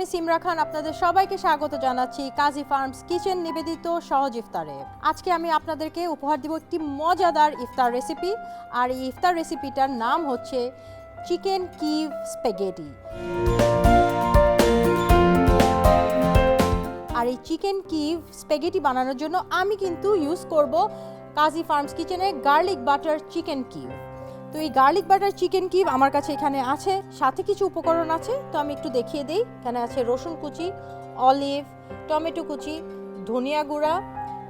আমি সিমরা খান, আপনাদের সবাইকে স্বাগত জানাচ্ছি কাজী ফার্মস কিচেন নিবেদিত সহজ ইফতারে। আজকে আমি আপনাদেরকে উপহার দিব একটি মজাদার ইফতার রেসিপি, আর এই ইফতার রেসিপিটার নাম হচ্ছে চিকেন কিভ স্প্যাগেটি। আর এই চিকেন কিভ স্প্যাগেটি বানানোর জন্য আমি কিন্তু ইউজ করব কাজী ফার্মস কিচেনের গার্লিক বাটার চিকেন কিভ। তো এই গার্লিক বাটার চিকেন কিভ আমার কাছে এখানে আছে, সাথে কিছু উপকরণ আছে, তো আমি একটু দেখিয়ে দিই। এখানে আছে রসুন কুচি, অলিভ, টমেটো কুচি, ধনিয়া গুঁড়া,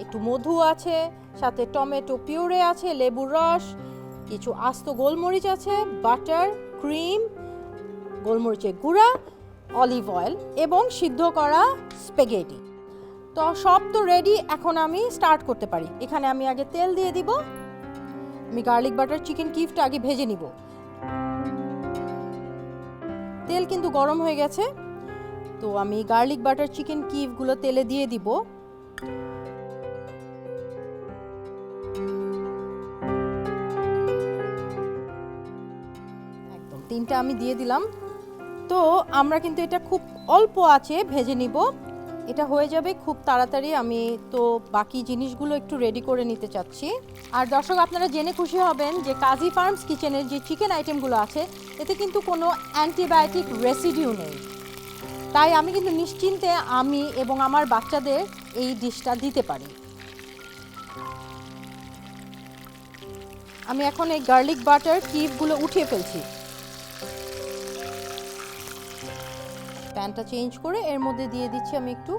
একটু মধু আছে, সাথে টমেটো পিউরে আছে, লেবুর রস, কিছু আস্ত গোলমরিচ আছে, বাটার, ক্রিম, গোলমরিচের গুঁড়া, অলিভ অয়েল এবং সিদ্ধ করা স্প্যাগেটি। তো সব তো রেডি, এখন আমি স্টার্ট করতে পারি। এখানে আমি আগে তেল দিয়ে দিব। আমি গার্লিক বাটার চিকেন কিভটা আগে ভেজে নিব। তেল কিন্তু গরম হয়ে গেছে, তো আমি গার্লিক বাটার চিকেন কিভগুলো তেলে দিয়ে দিব। একদম 3টা আমি দিয়ে দিলাম। তো আমরা কিন্তু এটা খুব অল্প আছে ভেজে নিব, এটা হয়ে যাবে খুব তাড়াতাড়ি। আমি তো বাকি জিনিসগুলো একটু রেডি করে নিতে চাচ্ছি। আর দর্শক, আপনারা জেনে খুশি হবেন যে কাজী ফার্মস কিচেনের যে চিকেন আইটেমগুলো আছে এতে কিন্তু কোনো অ্যান্টিবায়োটিক রেসিডিউ নেই, তাই আমি কিন্তু নিশ্চিন্তে আমি এবং আমার বাচ্চাদের এই ডিশটা দিতে পারি। আমি এখন এই গার্লিক বাটার কিভগুলো উঠিয়ে ফেলছি। প্যানটা চেঞ্জ করে এর মধ্যে দিয়ে দিচ্ছি আমি একটু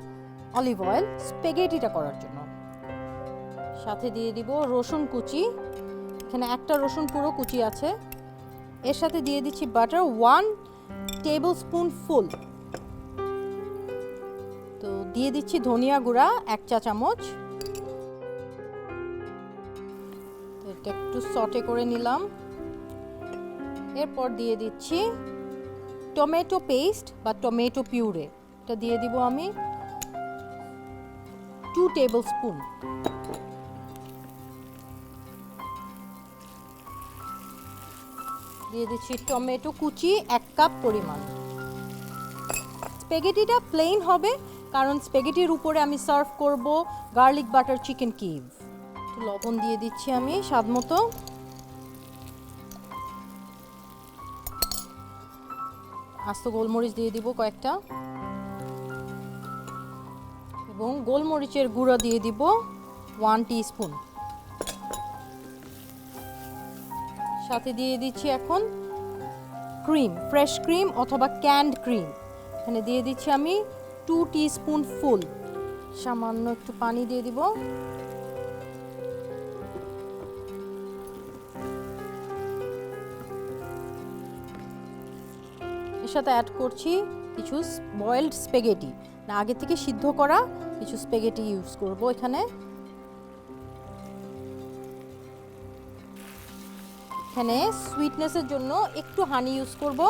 অলিভ অয়েল স্প্যাগেটিটা করার জন্য। সাথে দিয়ে দিব রসুন কুচি, এখানে একটা রসুন পুরো কুচি আছে। এর সাথে দিয়ে দিচ্ছি বাটার 1 টেবিল স্পুন ফুল। তো দিয়ে দিচ্ছি ধনিয়া গুঁড়া 1 চা চামচ। এটা একটু সটে করে নিলাম। এরপর দিয়ে দিচ্ছি টমেটো পেস্ট বা টমেটো পিউরে, এটা দিয়ে দিব আমি 2 টেবিল স্পুন। দিয়ে দিচ্ছি টমেটো কুচি 1 কাপ পরিমাণ। স্প্যাগেটিটা প্লেন হবে, কারণ স্প্যাগেটির উপরে আমি সার্ভ করব গার্লিক বাটার চিকেন কিভ। একটু লবণ দিয়ে দিচ্ছি আমি স্বাদ মতো। আস্ত গোলমরিচ দিয়ে দিব কয়েকটা, এবং গোলমরিচের গুঁড়ো দিয়ে দিব 1 টিস্পুন। সাথে দিয়ে দিচ্ছি এখন ক্রিম, ফ্রেশ ক্রিম অথবা ক্যান্ড ক্রিম। এখানে দিয়ে দিচ্ছি আমি 2 টিস্পুন ফুল। সামান্য একটু পানি দিয়ে দিব। এর সাথে অ্যাড করছি কিছু বয়েলড স্প্যাগেটি, না আগে থেকে সিদ্ধ করা কিছু স্প্যাগেটি ইউজ করব এখানে। এখানে সুইটনেসের জন্য একটু হানি ইউজ করব।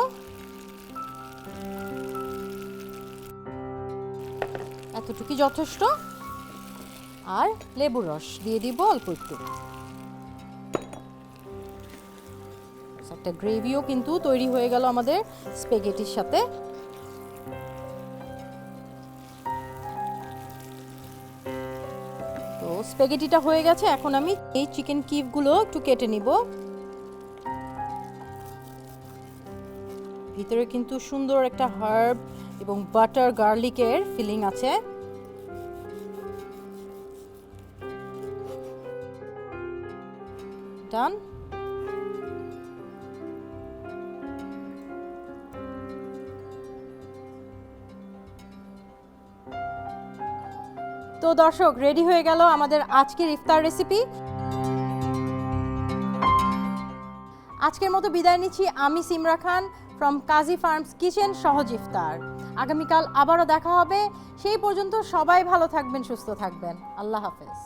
এতটুকুই যথেষ্ট। আর লেবুর রস দিয়ে দিব অল্প একটু। একটা গ্রেভিও কিন্তু তৈরি হয়ে গেল আমাদের স্প্যাগেটির সাথে। তো স্প্যাগেটিটা হয়ে গেছে, এখন আমি এই চিকেন কিভগুলো একটু কেটে নিব। ভিতরে কিন্তু সুন্দর একটা হার্ব এবং বাটার গার্লিকের ফিলিং আছে। ডান। তো দর্শক, রেডি হয়ে গেল আমাদের আজকের ইফতার রেসিপি। আজকের মতো বিদায় নিচ্ছি আমি সিমরা খান ফ্রম কাজী ফার্মস কিচেন সহজ ইফতার। আগামীকাল আবারও দেখা হবে, সেই পর্যন্ত সবাই ভালো থাকবেন, সুস্থ থাকবেন। আল্লাহ হাফেজ।